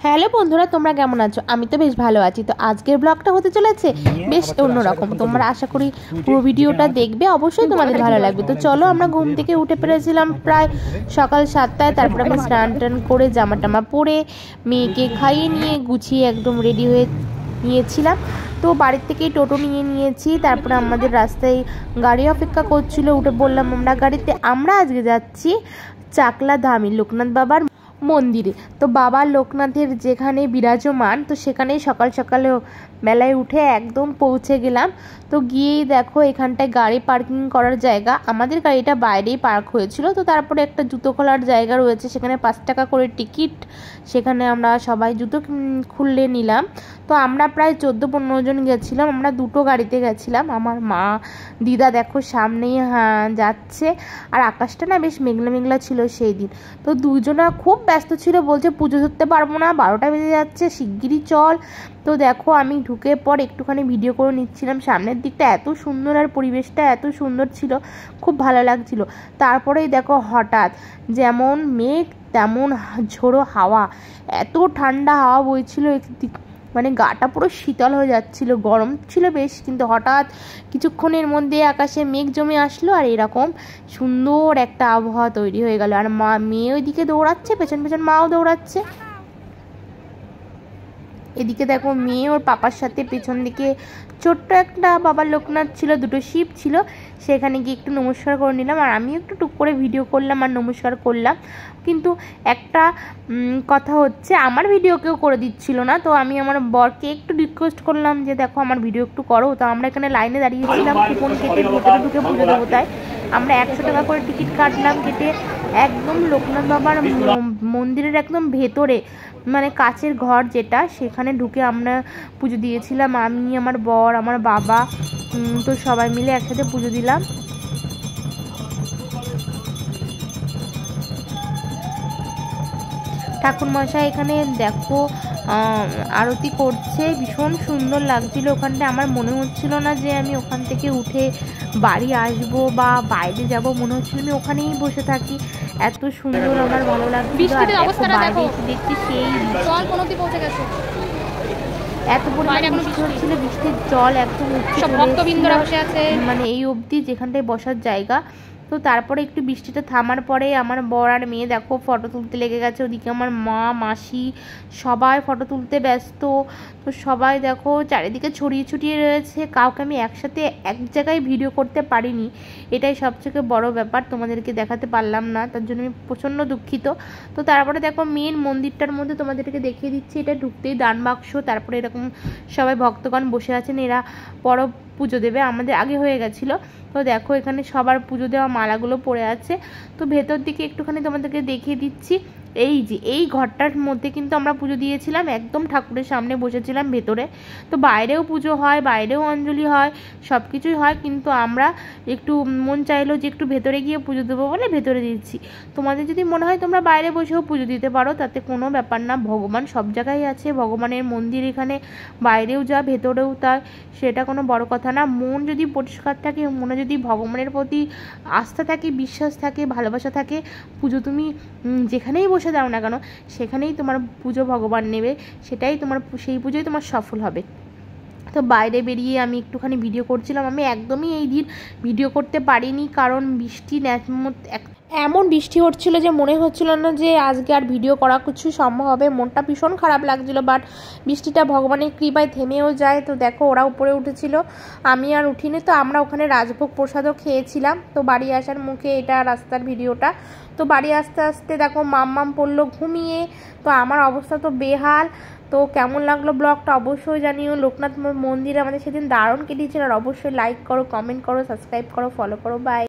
Hello বন্ধুরা, তোমরা কেমন আছো? আমি তো বেশ ভালো আছি। তো আজকের ব্লগটা হতে চলেছে বেশ অন্যরকম। তোমরা আশা করি পুরো ভিডিওটা দেখবে, অবশ্যই তোমাদের ভালো লাগবে। তো চলো, আমরা ঘুম থেকে উঠে পেরেছিলাম প্রায় সকাল 7টায়। তারপরে আমি স্নান টান করে জামা টামা পরে মেয়েকে খাইয়ে নিয়ে গুছিয়ে একদম রেডি হয়ে নিয়েছিলাম। তো বাড়ির থেকেই টোটো নিয়ে নিয়েছি। তারপরে আমাদের রাস্তায় গাড়ি অপেক্ষা করছিল, উঠে বললাম আমরা গাড়িতে। আমরা আজকে যাচ্ছি চাকলা ধামি লোকনাথ বাবার মন্দিরে। তো বাবা লোকনাথের যেখানে বিরাজমান, তো সেখানেই সকাল সকালে বেলায় উঠে একদম পৌঁছে গেলাম। তো গিয়েই দেখো এখানটায় গাড়ি পার্কিং করার জায়গা, আমাদের গাড়িটা বাইরেই পার্ক হয়েছিল। তো তারপরে একটা জুতো খোলার জায়গা রয়েছে, সেখানে 5 টাকা করে টিকিট। সেখানে আমরা সবাই জুতো খুললে নিলাম। তো আমরা প্রায় 14-15 জন গেছিলাম। আমরা দুটো গাড়িতে গেছিলাম। আমার মা দিদা দেখো সামনেই যাচ্ছে। আর আকাশটা না বেশ মেঘলা মেঘলা ছিল সেই দিন। তো দুজনা খুব ব্যস্ত ছিল, বলছে পুজো ধরতে পারবো না, 12টা বেজে যাচ্ছে, শিগগিরই চল। তো দেখো আমি ঢুকে পর একটুখানি ভিডিও করে নিচ্ছিলাম। সামনের দিকটা এত সুন্দর আর পরিবেশটা এত সুন্দর ছিল, খুব ভালো লাগছিল। তারপরেই দেখো হঠাৎ যেমন মেঘ তেমন ঝোড়ো হাওয়া, এত ঠান্ডা হাওয়া বইছিল, মানে গাটা পুরো শীতল হয়ে যাচ্ছিল। গরম ছিল বেশ, কিন্তু হঠাৎ কিছুক্ষণের মধ্যে আকাশে মেঘ জমে আসলো আর এরকম সুন্দর একটা আবহাওয়া তৈরি হয়ে গেল। আর মেয়ে ওইদিকে দৌড়াচ্ছে, পেছন পেছন মাও দৌড়াচ্ছে। এদিকে দেখো মেয়ে ওর পাপার সাথে পেছন দিকে ছোট্ট একটা বাবার লোকনাথ ছিল, দুটো শিব ছিল, সেখানে গিয়ে একটু নমস্কার করে নিলাম। আর আমি একটু টুক করে ভিডিও করলাম আর নমস্কার করলাম। কিন্তু একটা কথা হচ্ছে, আমার ভিডিও কেউ করে দিচ্ছিল না। তো আমি আমার বরকে একটু রিকোয়েস্ট করলাম যে দেখো আমার ভিডিও একটু করো। তো আমরা এখানে লাইনে দাঁড়িয়েছিলাম কুপন কেটে ভেতরে ঢুকে পুজো দেবো তাই। আমরা 100 টাকা করে টিকিট কাটলাম, কেটে একদম লোকনাথ বাবার মন্দিরের একদম ভেতরে, মানে কাচের ঘর যেটা, সেখানে ঢুকে আমরা পুজো দিয়েছিলাম। আমি, আমার বর, আমার বাবা, তো সবাই মিলে একসাথে পুজো দিলাম। ঠাকুরমশাই এখানে দেখো আরতি করছে, ভীষণ সুন্দর লাগছিল ওখানটা। আমার মনে হচ্ছিল না যে আমি ওখান থেকে উঠে বাড়ি আসব বা বাইরে যাব, মনে হচ্ছিল আমি ওখানেই বসে থাকি, এত সুন্দর আমার ভালো লাগছিল। দেখছি সেই এত পরিমাণে বৃষ্টি হচ্ছিল, বৃষ্টির জল একদম মানে এই অবধি যেখানটায় বসার জায়গা। তো তারপরে একটু বৃষ্টিটা থামার পরে আমার বর আর মেয়ে দেখো ফটো তুলতে লেগে গেছে। ওদিকে আমার মা মাসি সবাই ফটো তুলতে ব্যস্ত। তো সবাই দেখো চারিদিকে ছড়িয়ে ছড়িয়ে রয়েছে, কাউকে আমি একসাথে এক জায়গায় ভিডিও করতে পারিনি, এটাই সবথেকে বড় ব্যাপার, তোমাদেরকে দেখাতে পারলাম না, তার জন্য আমি প্রচণ্ড দুঃখিত। তো তারপরে দেখো মেন মন্দিরটার মধ্যে তোমাদেরকে দেখিয়ে দিচ্ছি, এটা ঢুকতেই দান বাক্স, তারপরে এরকম সবাই ভক্তগণ বসে আছেন, এরা পরব পুজো দেবে, আমাদের আগে হয়ে গেছিলো। তো দেখো এখানে সবার পুজো দেওয়া মালাগুলো পড়ে আছে। তো ভেতর দিকে একটুখানি তোমাদেরকে দেখিয়ে দিচ্ছি, এই যে এই ঘরটার মধ্যে কিন্তু আমরা পুজো দিয়েছিলাম, একদম ঠাকুরের সামনে বসেছিলাম ভেতরে। তো বাইরেও পুজো হয়, বাইরেও অঞ্জলি হয়, সব কিছুই হয়, কিন্তু আমরা একটু মন চাইলো যে একটু ভেতরে গিয়ে পুজো দেবো বলে ভেতরে দিচ্ছি। তোমাদের যদি মনে হয় তোমরা বাইরে বসেও পুজো দিতে পারো, তাতে কোনো ব্যাপার না, ভগবান সব জায়গায় আছে, ভগবানের মন্দির এখানে, বাইরেও যা ভেতরেও তা, সেটা কোনো বড় কথা না। মন যদি পরিষ্কার থাকে, মনে যদি ভগবানের প্রতি আস্থা থাকে, বিশ্বাস থাকে, ভালোবাসা থাকে, পুজো তুমি যেখানেই বসে দাও না কেন সেখানেই তোমার পুজো ভগবান নেবে, সেটাই তোমার, সেই পুজোই তোমার সফল হবে। তো বাইরে বেরিয়ে আমি একটুখানি ভিডিও করছিলাম। আমি একদমই এই দিন ভিডিও করতে পারিনি, কারণ বৃষ্টি এমন বৃষ্টি হচ্ছিল যে মনে হচ্ছিল না যে আজকে আর ভিডিও করা কিছু সম্ভব হবে, মনটা ভীষণ খারাপ লাগছিল। বাট বৃষ্টিটা ভগবানের কৃপায় থেমেও যায়। তো দেখো ওরা উপরে উঠেছিল, আমি আর উঠিনি। তো আমরা ওখানে রাজভোগ প্রসাদও খেয়েছিলাম। তো বাড়ি আসার মুখে এটা রাস্তার ভিডিওটা। তো বাড়ি আসতে আসতে দেখো মাম্মাম পড়লো ঘুমিয়ে। তো আমার অবস্থা তো বেহাল। তো কেমন লাগলো ব্লগটা অবশ্যই জানিও। লোকনাথ মন্দিরে আমাদের সেদিন দারুণ কেটেছিল। আর অবশ্যই লাইক করো, কমেন্ট করো, সাবস্ক্রাইব করো, ফলো করো। বাই।